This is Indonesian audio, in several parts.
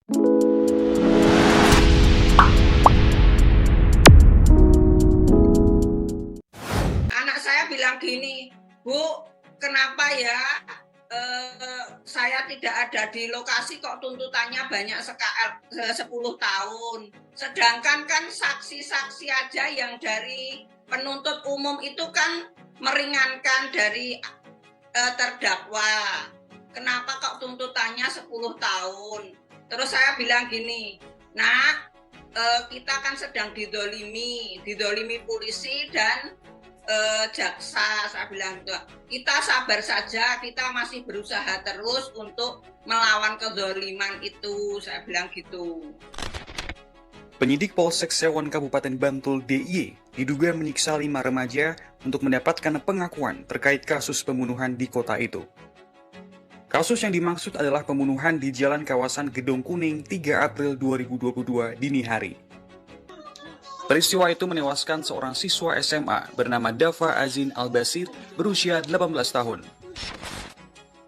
Anak saya bilang gini, "Bu, kenapa ya saya tidak ada di lokasi kok tuntutannya banyak 10 tahun. Sedangkan kan saksi-saksi aja yang dari penuntut umum itu kan meringankan dari terdakwa. Kenapa kok tuntutannya 10 tahun?" Terus saya bilang gini, "Nak, kita kan sedang didolimi polisi dan jaksa." Saya bilang gitu, "Kita sabar saja, kita masih berusaha terus untuk melawan kezaliman itu." Saya bilang gitu. Penyidik Polsek Sewon Kabupaten Bantul DIY diduga menyiksa 5 remaja untuk mendapatkan pengakuan terkait kasus pembunuhan di kota itu. Kasus yang dimaksud adalah pembunuhan di Jalan Kawasan Gedong Kuning 3 April 2022 dini hari. Peristiwa itu menewaskan seorang siswa SMA bernama Dava Azin Al-Basir berusia 18 tahun.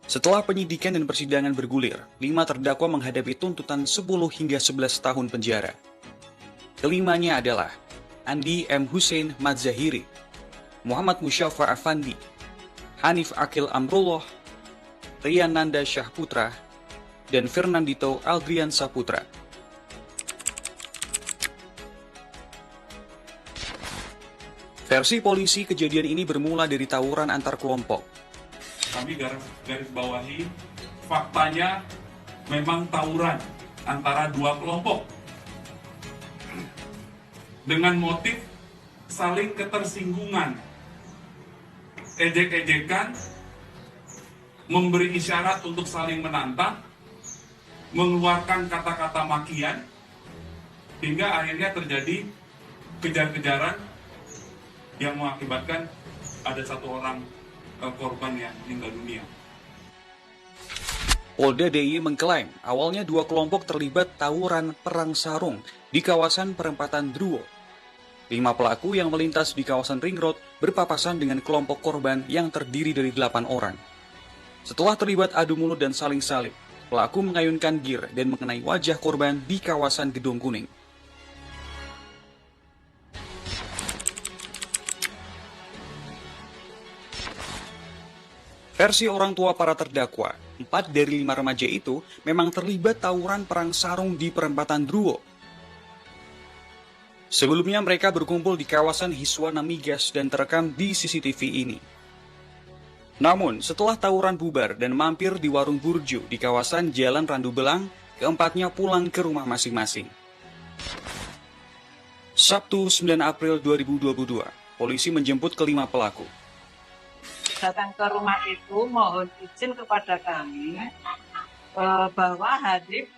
Setelah penyidikan dan persidangan bergulir, 5 terdakwa menghadapi tuntutan 10 hingga 11 tahun penjara. Kelimanya adalah Andi M. Hussein Madzahiri, Muhammad Musyafa Afandi, Hanif Akil Amrullah, Rian Nanda Syahputra, dan Fernandito Aldrian Saputra. Versi polisi, kejadian ini bermula dari tawuran antar kelompok. Kami garis bawahi, faktanya memang tawuran antara dua kelompok dengan motif saling ketersinggungan, ejek-ejekan, memberi isyarat untuk saling menantang, mengeluarkan kata-kata makian, hingga akhirnya terjadi kejar-kejaran yang mengakibatkan ada satu orang korban yang meninggal dunia. Polda DIY mengklaim awalnya 2 kelompok terlibat tawuran perang sarung di kawasan perempatan Druwo. 5 pelaku yang melintas di kawasan Ring Road berpapasan dengan kelompok korban yang terdiri dari 8 orang. Setelah terlibat adu mulut dan saling salib, pelaku mengayunkan gear dan mengenai wajah korban di kawasan Gedong Kuning. Versi orang tua para terdakwa, 4 dari 5 remaja itu memang terlibat tawuran perang sarung di perempatan Druwo. Sebelumnya mereka berkumpul di kawasan Hiswana Migas dan terekam di CCTV ini. Namun, setelah tawuran bubar dan mampir di warung burjo di kawasan Jalan Randu Belang, keempatnya pulang ke rumah masing-masing. Sabtu 9 April 2022, polisi menjemput kelima pelaku. Datang ke rumah itu mohon izin kepada kami bahwa Hadif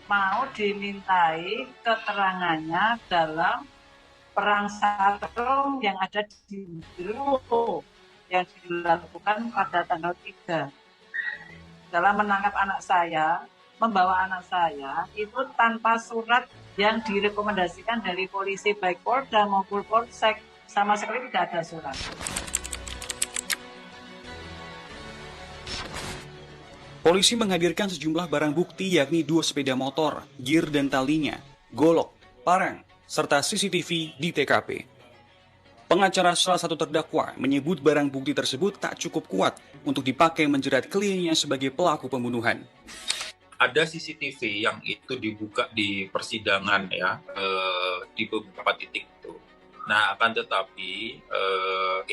mau dimintai keterangannya dalam perang sarung yang ada di Druwo yang dilakukan pada tanggal 3. Dalam menangkap anak saya, membawa anak saya itu tanpa surat yang direkomendasikan dari polisi baik Polda maupun Polsek, sama sekali tidak ada surat. Polisi menghadirkan sejumlah barang bukti yakni 2 sepeda motor, gear dan talinya, golok, parang, serta CCTV di TKP. Pengacara salah satu terdakwa menyebut barang bukti tersebut tak cukup kuat untuk dipakai menjerat kliennya sebagai pelaku pembunuhan. Ada CCTV yang itu dibuka di persidangan ya, di beberapa titik itu. Nah, akan tetapi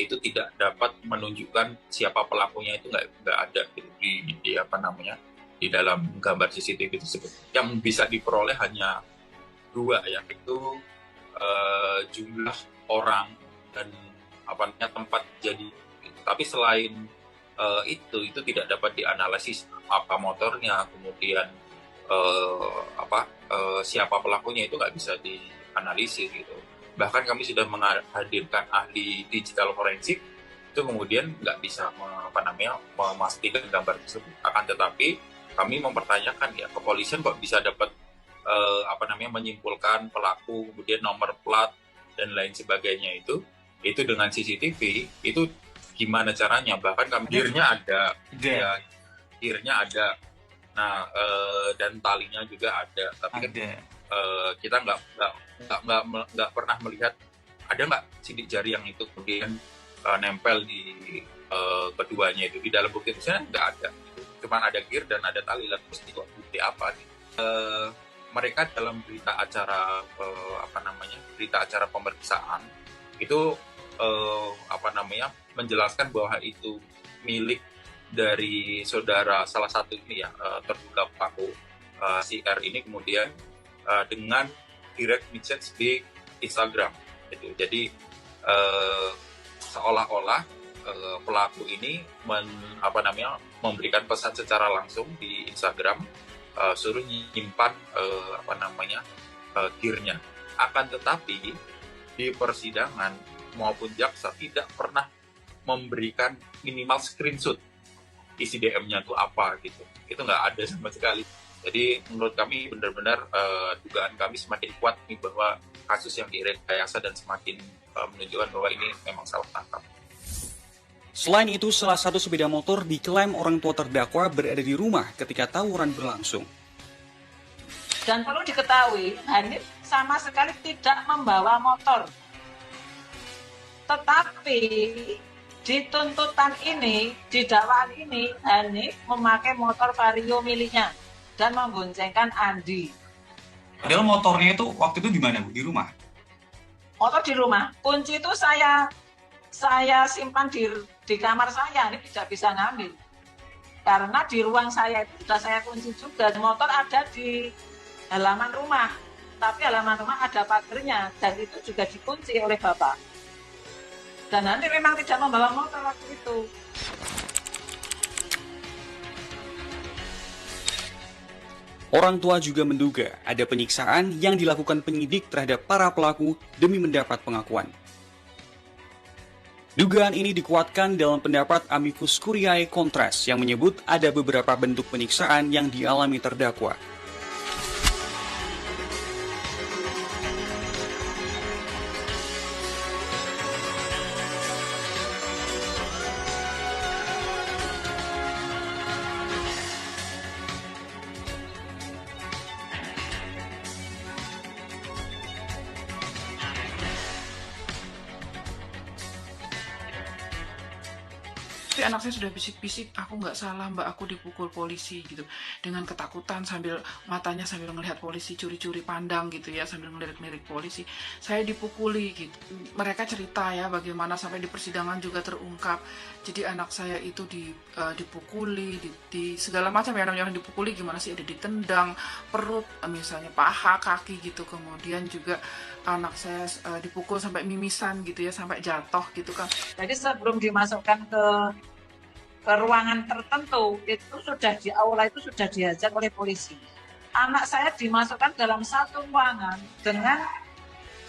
itu tidak dapat menunjukkan siapa pelakunya, itu nggak ada di dalam gambar CCTV tersebut. Yang bisa diperoleh hanya 2, yaitu jumlah orang dan tempat jadi. Tapi selain itu tidak dapat dianalisis apa motornya, kemudian siapa pelakunya, itu nggak bisa dianalisis gitu. Bahkan kami sudah menghadirkan ahli digital forensik, itu kemudian nggak bisa memastikan gambar tersebut. Akan tetapi kami mempertanyakan ya, kepolisian kok bisa dapat menyimpulkan pelaku, kemudian nomor plat dan lain sebagainya itu dengan CCTV, itu gimana caranya? Bahkan kami gear-nya ada, Nah, dan talinya juga ada, tapi kan kita nggak pernah melihat ada nggak sidik jari yang itu kemudian nempel di keduanya itu. Di dalam bukti persidangan nggak ada, cuman ada gear dan ada tali. Lalu terus itu bukti apa? Mereka dalam berita acara berita acara pemeriksaan itu menjelaskan bahwa itu milik dari saudara salah satu ini ya, terduga pelaku si R ini, kemudian dengan direct message di Instagram itu. Jadi seolah-olah pelaku ini memberikan pesan secara langsung di Instagram, suruh nyimpan gear-nya. Akan tetapi di persidangan maupun jaksa tidak pernah memberikan minimal screenshot isi DM-nya itu apa gitu. Itu nggak ada sama sekali. Jadi menurut kami benar-benar dugaan kami semakin kuat nih bahwa kasus yang direkayasa dan semakin menunjukkan bahwa ini memang salah tangkap. Selain itu, salah satu sepeda motor diklaim orang tua terdakwa berada di rumah ketika tawuran berlangsung. Dan perlu diketahui, Hanif sama sekali tidak membawa motor. Tetapi di tuntutan ini, di dakwaan ini, Hanif memakai motor Vario miliknya dan memboncengkan Andi. Padahal motornya itu waktu itu di mana, Bu? Di rumah? Motor di rumah. Kunci itu saya simpan di kamar saya, ini tidak bisa ngambil. Karena di ruang saya itu sudah saya kunci juga. Motor ada di halaman rumah, tapi halaman rumah ada pagernya dan itu juga dikunci oleh bapak. Dan nanti memang tidak membawa motor waktu itu. Orang tua juga menduga ada penyiksaan yang dilakukan penyidik terhadap para pelaku demi mendapat pengakuan. Dugaan ini dikuatkan dalam pendapat Amicus Curiae Contras yang menyebut ada beberapa bentuk penyiksaan yang dialami terdakwa. Tapi anak saya sudah bisik-bisik, aku nggak salah mbak, aku dipukul polisi gitu, dengan ketakutan sambil matanya sambil melihat polisi, curi-curi pandang gitu ya, sambil ngelirik-ngelirik polisi, saya dipukuli gitu. Mereka cerita ya bagaimana sampai di persidangan juga terungkap. Jadi anak saya itu dipukuli, di segala macam ya, orang dipukuli gimana sih, ada ditendang perut, misalnya paha, kaki gitu. Kemudian juga anak saya dipukul sampai mimisan gitu ya, sampai jatuh gitu kan. Jadi sebelum dimasukkan ke ruangan tertentu, itu sudah di aula itu sudah diajak oleh polisi. Anak saya dimasukkan dalam satu ruangan dengan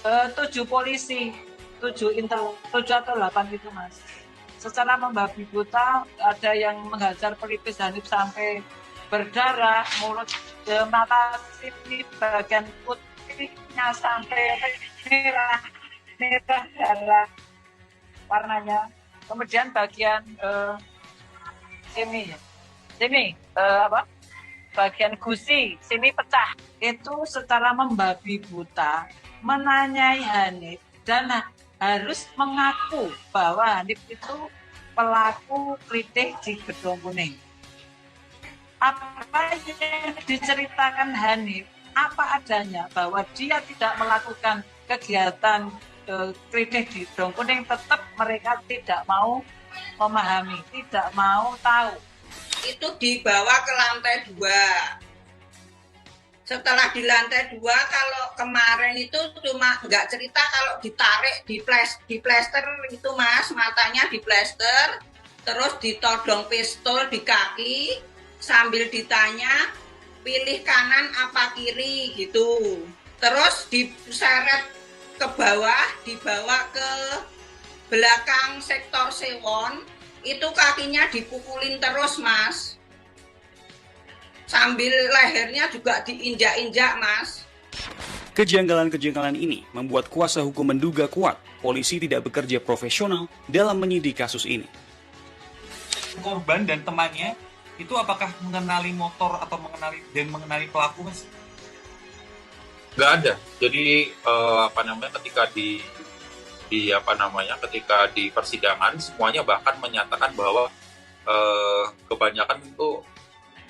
7 polisi, 7 atau 8 gitu mas. Secara membabi buta, ada yang menghajar pelipis Hanif sampai berdarah, mulut, mata sini bagian putihnya sampai merah darah warnanya. Kemudian bagian bagian gusi sini pecah. Itu secara membabi buta menanyai Hanif dan harus mengaku bahwa Hanif itu pelaku kritik di Gedung Kuning. Apa yang diceritakan Hanif apa adanya, bahwa dia tidak melakukan kegiatan kritik di Gedung Kuning, tetap mereka tidak mau memahami, tidak mau tahu. Itu dibawa ke lantai 2. Setelah di lantai 2, kalau kemarin itu cuma nggak cerita kalau ditarik, di plester itu mas, matanya di plester, terus ditodong pistol di kaki, sambil ditanya, pilih kanan apa kiri gitu. Terus diseret ke bawah, dibawa ke belakang sektor Sewon, itu kakinya dipukulin terus mas. Sambil lehernya juga diinjak-injak, Mas. Kejanggalan-kejanggalan ini membuat kuasa hukum menduga kuat polisi tidak bekerja profesional dalam menyidik kasus ini. Korban dan temannya itu apakah mengenali motor atau mengenali pelaku, Mas? Nggak ada. Jadi ketika ketika di persidangan semuanya bahkan menyatakan bahwa kebanyakan itu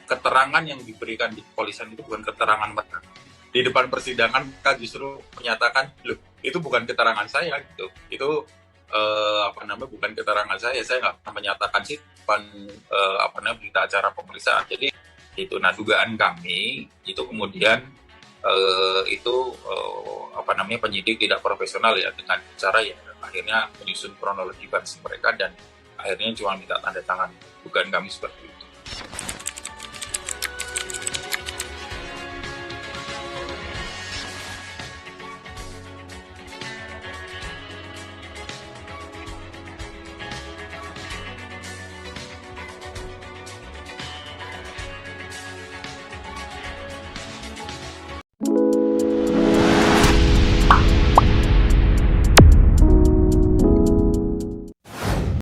keterangan yang diberikan di kepolisian itu bukan keterangan mereka. Di depan persidangan mereka justru menyatakan, loh itu bukan keterangan saya gitu. Itu bukan keterangan saya nggak pernah menyatakan sih depan berita acara pemeriksaan. Jadi itu, nah dugaan kami itu kemudian penyidik tidak profesional ya, dengan cara ya akhirnya menyusun kronologi versi mereka dan akhirnya cuma minta tanda tangan. Dugaan kami seperti itu.